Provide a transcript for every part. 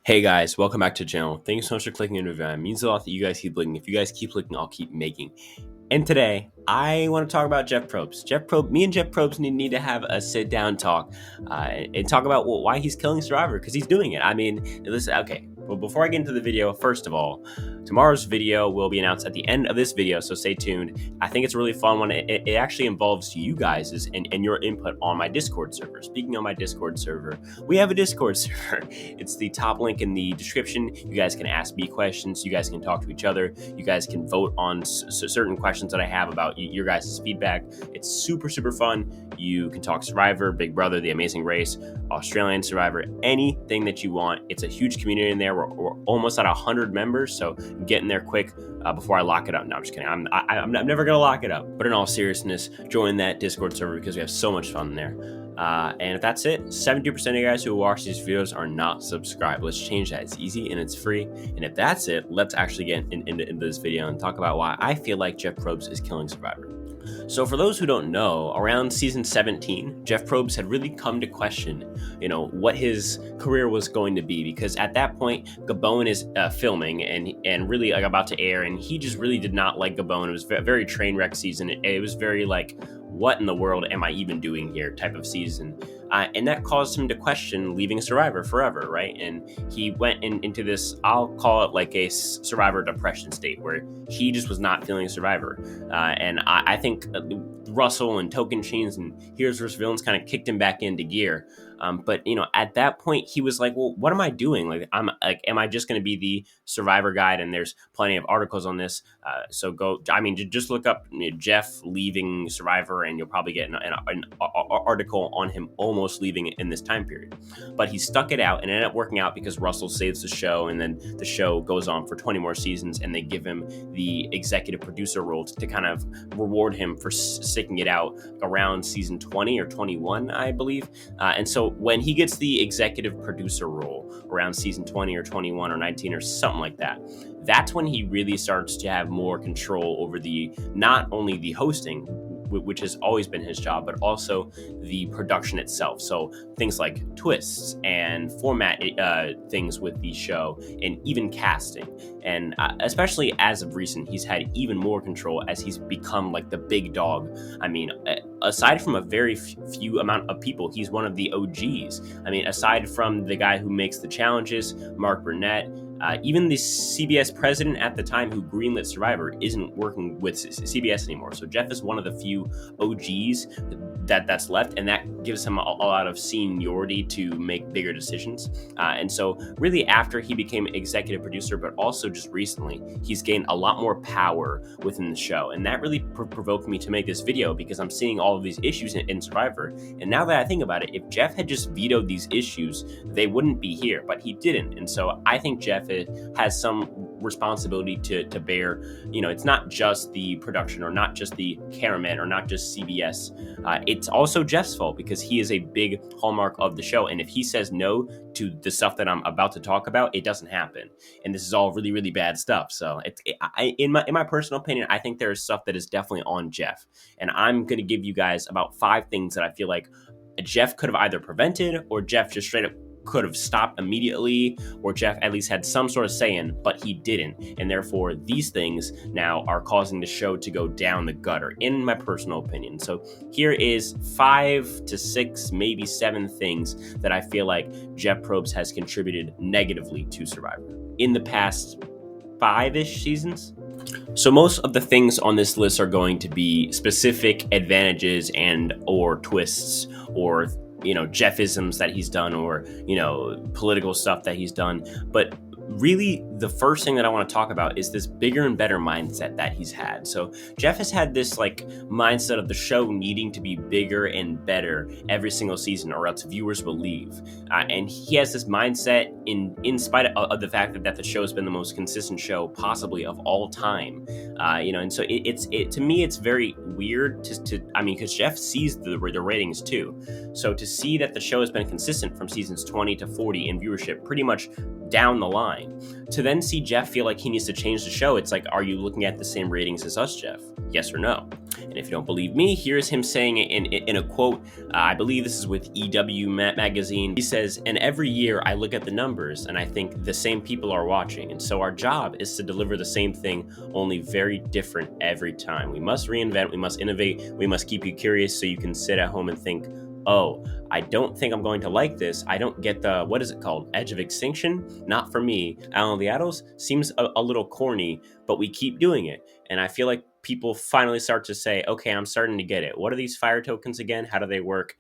Hey guys, welcome back to the channel. Thank you so much for clicking into the video. It means a lot that you guys keep clicking. If you guys keep clicking, I'll keep making. And today, I want to talk about Jeff Probst. Me and Jeff Probst need to have a sit-down talk and talk about why he's killing Survivor, because he's doing it. I mean, listen, okay, well, before I get into the video, first of all, tomorrow's video will be announced at the end of this video, so stay tuned. I think it's a really fun one. It actually involves you guys and your input on my Discord server. Speaking of my Discord server, we have a Discord server. It's the top link in the description. You guys can ask me questions. You guys can talk to each other. You guys can vote on certain questions that I have about your guys' feedback. It's super, super fun. You can talk Survivor, Big Brother, The Amazing Race, Australian Survivor, anything that you want. It's a huge community in there. We're almost at 100 members, so get in there quick before I lock it up. No, I'm just kidding. I'm never going to lock it up. But in all seriousness, join that Discord server because we have so much fun there. And if that's it, 72% of you guys who watch these videos are not subscribed. Let's change that. It's easy and it's free. And if that's it, let's actually get into this video and talk about why I feel like Jeff Probst is killing Survivor. So for those who don't know, around season 17, Jeff Probst had really come to question, what his career was going to be, because at that point, Gabon is filming and really about to air, and he just really did not like Gabon. It was a very train wreck season. It was very like, what in the world am I even doing here type of season. And that caused him to question leaving Survivor forever, right? And he went into this, I'll call it like a Survivor depression state, where he just was not feeling Survivor. And I think Russell and Token Chains and Heroes vs. Villains kind of kicked him back into gear. But at that point, he was like, well, what am I doing? Am I just going to be the Survivor guide? And there's plenty of articles on this. So just look up Jeff leaving Survivor, and you'll probably get an article on him almost leaving in this time period. But he stuck it out, and it ended up working out because Russell saves the show, and then the show goes on for 20 more seasons, and they give him the executive producer role to kind of reward him for sticking it out around season 20 or 21, I believe. And so when he gets the executive producer role around season 20 or 21 or 19 or something like that, that's when he really starts to have more control over not only the hosting, which has always been his job, but also the production itself. So things like twists and format things with the show, and even casting. And especially as of recent, he's had even more control as he's become like the big dog. I mean, aside from a very few amount of people, he's one of the OGs. I mean, aside from the guy who makes the challenges, Mark Burnett, even the CBS president at the time who greenlit Survivor isn't working with CBS anymore. So Jeff is one of the few OGs that's left, and that gives him a lot of seniority to make bigger decisions. And so really after he became executive producer, but also just recently, he's gained a lot more power within the show. And that really provoked me to make this video, because I'm seeing all of these issues in Survivor. And now that I think about it, if Jeff had just vetoed these issues, they wouldn't be here, but he didn't. And so I think Jeff has some responsibility to bear. It's not just the production, or not just the cameraman, or not just CBS. It's also Jeff's fault, because he is a big hallmark of the show. And if he says no to the stuff that I'm about to talk about, it doesn't happen. And this is all really, really bad stuff. So in my personal opinion, I think there is stuff that is definitely on Jeff. And I'm going to give you guys about 5 things that I feel like Jeff could have either prevented, or Jeff just straight up could have stopped immediately, or Jeff at least had some sort of say in, but he didn't. And therefore, these things now are causing the show to go down the gutter, in my personal opinion. So here is 5 to 6, maybe 7 things that I feel like Jeff Probst has contributed negatively to Survivor in the past 5-ish seasons. So most of the things on this list are going to be specific advantages or twists, or Jeffisms that he's done, or political stuff that he's done. But really, the first thing that I want to talk about is this bigger and better mindset that he's had. So Jeff has had this mindset of the show needing to be bigger and better every single season, or else viewers will leave. And he has this mindset in spite of the fact that the show has been the most consistent show possibly of all time. And so to me, it's very weird because Jeff sees the ratings too. So to see that the show has been consistent from seasons 20 to 40 in viewership pretty much down the line, to then see Jeff feel like he needs to change the show, it's like, are you looking at the same ratings as us, Jeff? Yes or no? And if you don't believe me, here's him saying it in a quote. I believe this is with EW magazine. He says, "And every year I look at the numbers and I think the same people are watching. And so our job is to deliver the same thing, only very different every time. We must reinvent, we must innovate, we must keep you curious so you can sit at home and think, oh, I don't think I'm going to like this. I don't get the, what is it called? Edge of Extinction? Not for me. Alan the Addles seems a little corny, but we keep doing it. And I feel like people finally start to say, okay, I'm starting to get it. What are these fire tokens again? How do they work?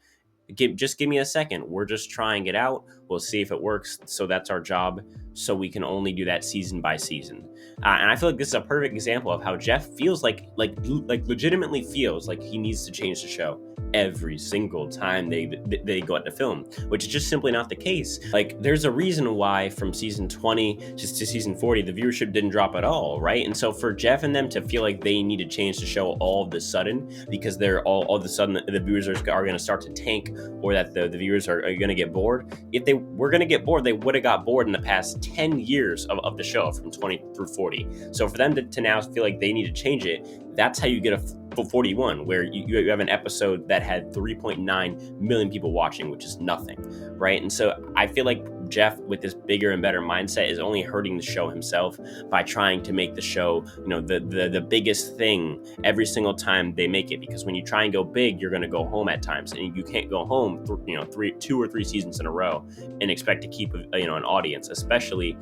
Just give me a second. We're just trying it out. We'll see if it works. So that's our job. So we can only do that season by season. And I feel like this is a perfect example of how Jeff feels like legitimately feels like he needs to change the show every single time they go out to film, which is just simply not the case. Like, there's a reason why from season 20 just to season 40 the viewership didn't drop at all, right? And so for Jeff and them to feel like they need to change the show all of a sudden because they're all of a sudden the viewers are going to start to tank, or that the viewers are going to get bored. If they were going to get bored, they would have got bored in the past 10 years of the show from 20 through 40. So for them to now feel like they need to change it, that's how you get a 41, where you have an episode that had 3.9 million people watching, which is nothing, right? And so I feel like Jeff, with this bigger and better mindset, is only hurting the show himself by trying to make the show, the biggest thing every single time they make it. Because when you try and go big, you're going to go home at times, and you can't go home, 2 or 3 seasons in a row and expect to keep an audience, especially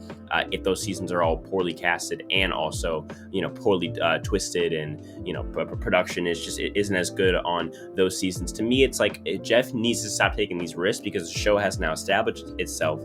if those seasons are all poorly casted and also poorly twisted, and production isn't as good on those seasons. To me, it's like Jeff needs to stop taking these risks because the show has now established itself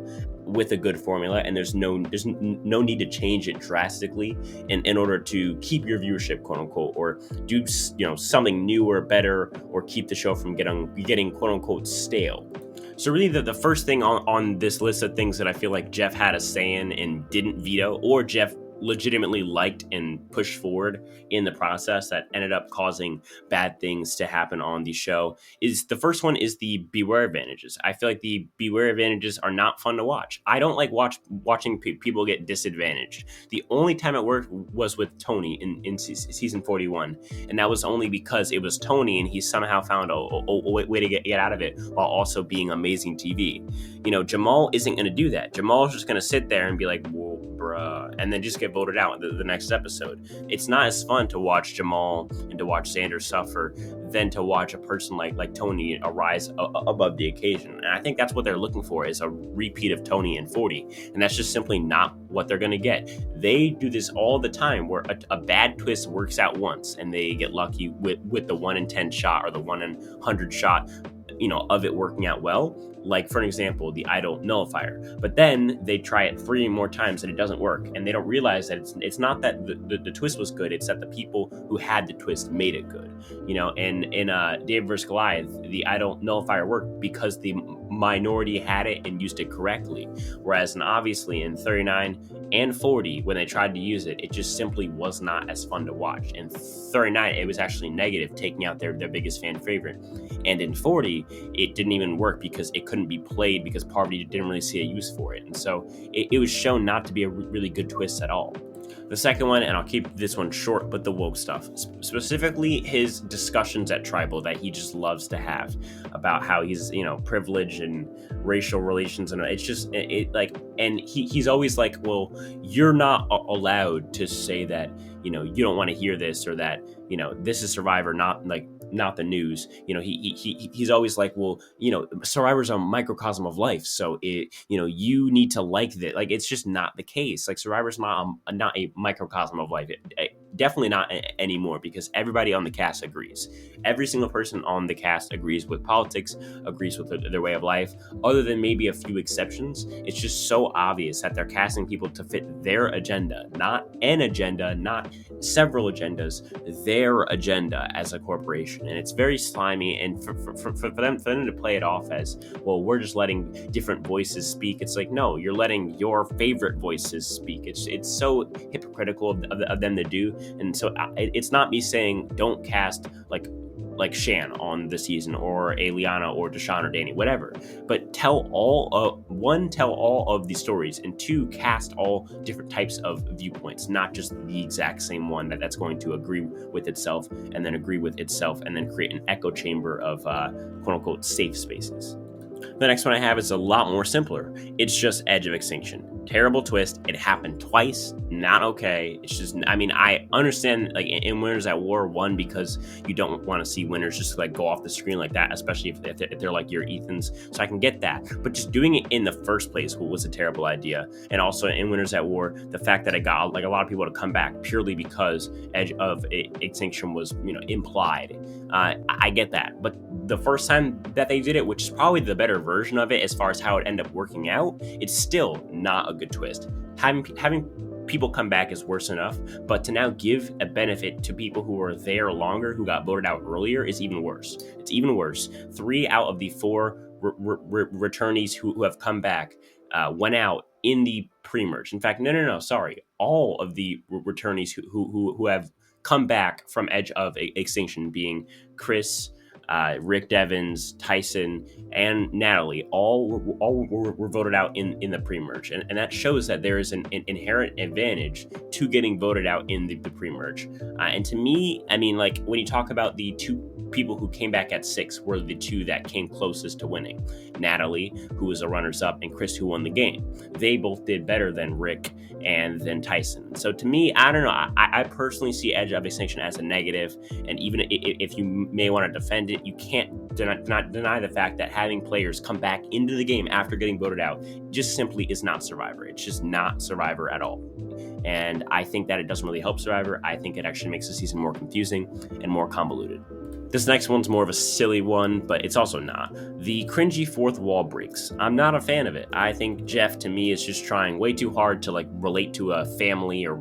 with a good formula, and there's no need to change it drastically in order to keep your viewership, quote unquote, or do something new or better, or keep the show from getting quote unquote stale. So really the first thing on this list of things that I feel like Jeff had a say in and didn't veto, or Jeff legitimately liked and pushed forward in the process that ended up causing bad things to happen on the show, is the first one is the beware advantages. I feel like the beware advantages are not fun to watch. I don't like watching people get disadvantaged. The only time it worked was with Tony in season 41, and that was only because it was Tony and he somehow found a way to get out of it while also being amazing TV. Jamal isn't going to do that. Jamal's just going to sit there and be like, whoa, bruh, and then just get voted out the next episode. It's not as fun to watch Jamal and to watch Sanders suffer than to watch a person like Tony arise above the occasion. And I think that's what they're looking for, is a repeat of Tony in 40. And that's just simply not what they're going to get. They do this all the time, where a bad twist works out once and they get lucky with the 1 in 10 shot or the 1 in 100 shot of it working out well. Like, for an example, the idol nullifier. But then they try it 3 more times and it doesn't work. And they don't realize that it's not that the twist was good, it's that the people who had the twist made it good. And in David vs. Goliath, the idol nullifier worked because the minority had it and used it correctly. Whereas obviously in 39 and 40, when they tried to use it, it just simply was not as fun to watch. In 39, it was actually negative, taking out their biggest fan favorite. And in 40, it didn't even work because it couldn't be played because Poverty didn't really see a use for it. And so it was shown not to be a really good twist at all. The second one, and I'll keep this one short, but the woke stuff, specifically his discussions at Tribal that he just loves to have about how he's, privileged and racial relations. And it's just and he's always like, well, you're not allowed to say that, you don't want to hear this, or that, this is Survivor, not the news. He's always like, well, Survivor's a microcosm of life, so you need to like that. Like, it's just not the case. Like, Survivor's not a microcosm of life. Definitely not anymore, because everybody on the cast agrees. Every single person on the cast agrees with politics, agrees with their way of life, other than maybe a few exceptions. It's just so obvious that they're casting people to fit their agenda, not an agenda, not several agendas, their agenda as a corporation. And it's very slimy, and for them to play it off as, well, we're just letting different voices speak. It's like, no, you're letting your favorite voices speak. It's so hypocritical of them to do. And so it's not me saying don't cast like like Shan on the season, or a Liana or Deshaun or Danny, whatever. But tell all of the stories, and two, cast all different types of viewpoints, not just the exact same one that's going to agree with itself and then agree with itself and then create an echo chamber of quote unquote safe spaces. The next one I have is a lot more simpler. It's just Edge of Extinction. Terrible twist. It happened twice. Not okay. It's just, I mean, I understand like in Winners at War 1 because you don't want to see winners just like go off the screen like that, especially if they're like your Ethans. So I can get that. But just doing it in the first place was a terrible idea. And also in Winners at War, the fact that it got like a lot of people to come back purely because Edge of Extinction was, implied. I get that. But the first time that they did it, which is probably the better version of it as far as how it ended up working out, it's still not a good twist. Having people come back is worse enough, but to now give a benefit to people who were there longer, who got voted out earlier, is even worse. It's even worse. 3 out of the 4 returnees who have come back went out in the pre-merge. In fact, no, sorry. All of the returnees who have come back from Edge of Extinction, being Chris, Rick Devens, Tyson, and Natalie, all were voted out in the pre-merge. And that shows that there is an inherent advantage to getting voted out in the pre-merge. And to me, I mean, like when you talk about the 2 people who came back at 6 were the 2 that came closest to winning. Natalie, who was a runners-up, and Chris, who won the game. They both did better than Rick and then Tyson. So to me, I don't know. I personally see Edge of Extinction as a negative. And even if you may want to defend it, you can't deny the fact that having players come back into the game after getting voted out just simply is not Survivor. It's just not Survivor at all. And I think that it doesn't really help Survivor. I think it actually makes the season more confusing and more convoluted. This next one's more of a silly one, but it's also not. The cringy 4th wall breaks. I'm not a fan of it. I think Jeff, to me, is just trying way too hard to like relate to a family or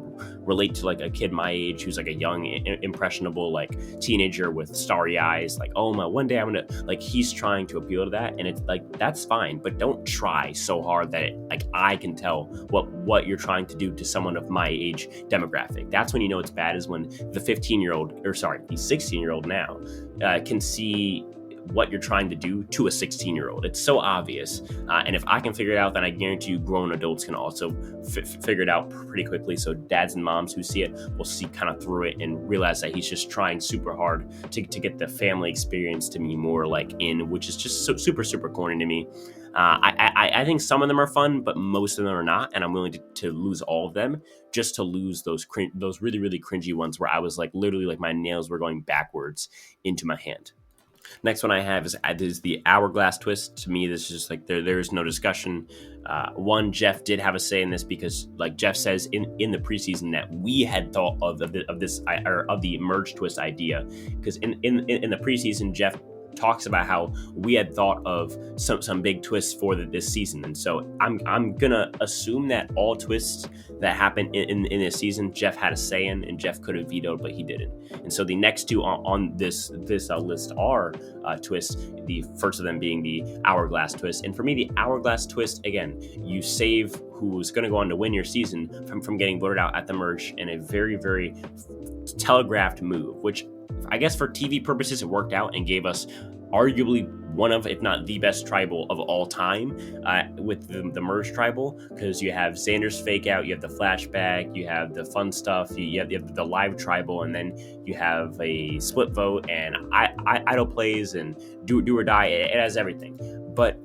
relate to like a kid my age who's like a young, impressionable like teenager with starry eyes. Like, oh my, one day I'm gonna, like, he's trying to appeal to that, and it's like, that's fine, but don't try so hard that it, like, I can tell what you're trying to do to someone of my age demographic. That's when you know it's bad, is when the 16-year-old now can see what you're trying to do to a 16-year-old. It's so obvious. And if I can figure it out, then I guarantee you grown adults can also figure it out pretty quickly. So dads and moms who see it will see kind of through it and realize that he's just trying super hard to get the family experience to me more like in, which is just so super corny to me. I think some of them are fun, but most of them are not. And I'm willing to lose all of them just to lose those really, really cringy ones where I was like, literally like my nails were going backwards into my hand. Next one I have is the Hourglass twist. To me, this is just like there is no discussion. One, Jeff did have a say in this because, like Jeff says in the preseason, that we had thought of the merge twist idea, because in the preseason, Jeff talks about how we had thought of some big twists for this season, and so I'm gonna assume that all twists that happened in this season, Jeff had a say in, and Jeff could have vetoed, but he didn't. And so the next 2 on this list are twists. The first of them being the Hourglass twist, and for me, the Hourglass twist, again, you save who's going to go on to win your season from getting voted out at the merge in a very, very telegraphed move, which I guess for TV purposes it worked out and gave us arguably one of, if not the best tribal of all time, with the merge tribal, because you have Xander's fake out, you have the flashback, you have the fun stuff, you have the live tribal, and then you have a split vote and idle plays and do or die. It has everything, but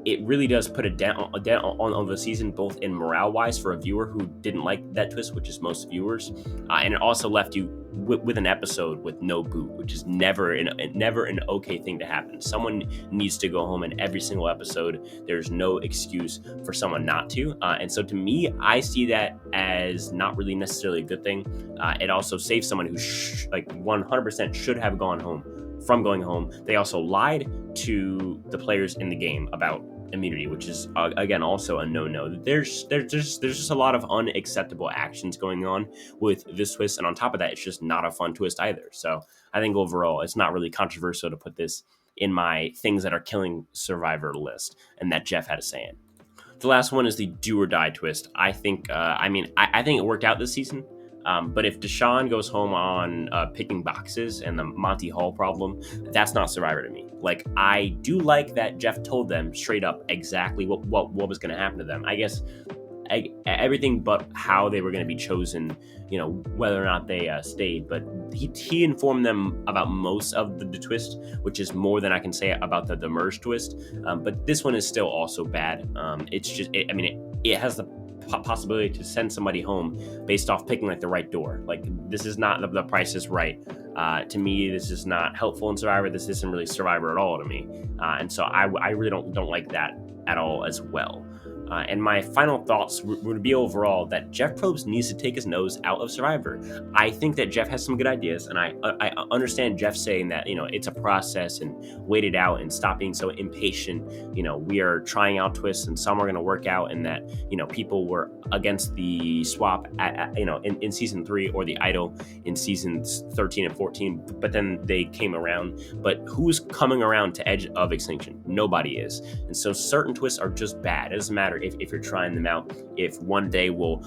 it really does put a dent on the season, both in morale-wise for a viewer who didn't like that twist, which is most viewers, and it also left you with an episode with no boot, which is never an okay thing to happen. Someone needs to go home in every single episode. There's no excuse for someone not to, and so to me, I see that as not really necessarily a good thing. It also saves someone who 100% should have gone home from going home. They also lied to the players in the game about immunity, which is again also a no-no. There's just a lot of unacceptable actions going on with this twist, and on top of that, it's just not a fun twist either. So I think overall, it's not really controversial to put this in my things that are killing Survivor list, and that Jeff had a say in. The last one is the do or die twist. I think, I think it worked out this season. But if Deshaun goes home on picking boxes and the Monty Hall problem, that's not Survivor to me. Like, I do like that Jeff told them straight up exactly what was going to happen to them. I guess everything but how they were going to be chosen, whether or not they stayed. But he informed them about most of the twist, which is more than I can say about the merge twist. But this one is still also bad. It's just, it has the possibility to send somebody home based off picking like the right door. Like, this is not the Price is Right. To me, this is not helpful in Survivor. This isn't really Survivor at all to me. And so I really don't like that at all as well. And my final thoughts would be overall that Jeff Probst needs to take his nose out of Survivor. I think that Jeff has some good ideas, and I understand Jeff saying that, it's a process and wait it out and stop being so impatient. We are trying out twists and some are going to work out, and that, people were against the swap in season 3 or the idol in seasons 13 and 14, but then they came around. But who's coming around to Edge of Extinction? Nobody is. And so certain twists are just bad. It doesn't matter if you're trying them out, if one day will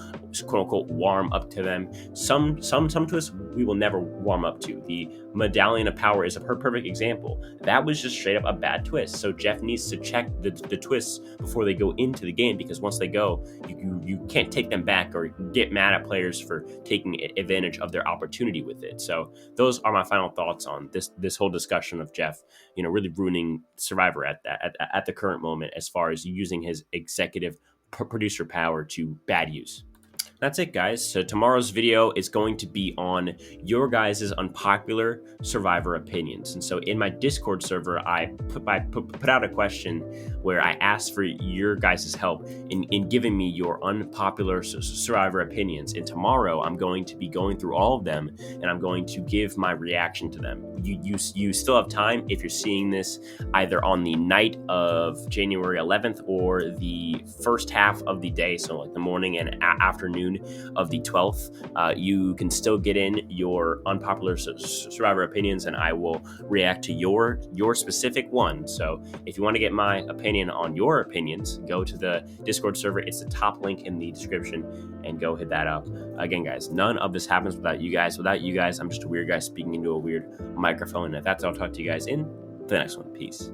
quote unquote warm up to them. Some twists we will never warm up to. The Medallion of Power is a perfect example. That was just straight up a bad twist. So Jeff needs to check the twists before they go into the game, because once they go, you can't take them back or get mad at players for taking advantage of their opportunity with it. So those are my final thoughts on this whole discussion of Jeff, really ruining Survivor at the current moment, as far as using his executive producer power to bad use. That's it, guys. So tomorrow's video is going to be on your guys' unpopular Survivor opinions. And so in my Discord server, I put out a question where I asked for your guys' help in giving me your unpopular Survivor opinions. And tomorrow I'm going to be going through all of them, and I'm going to give my reaction to them. You still have time if you're seeing this either on the night of January 11th or the first half of the day, so like the morning and afternoon of the 12th. You can still get in your unpopular Survivor opinions, and I will react to your specific one. So if you want to get my opinion on your opinions, go to the Discord server. It's the top link in the description, and go hit that up. Again, guys, none of this happens without you guys. Without you guys, I'm just a weird guy speaking into a weird microphone. And if that's all, I'll talk to you guys in the next one. Peace.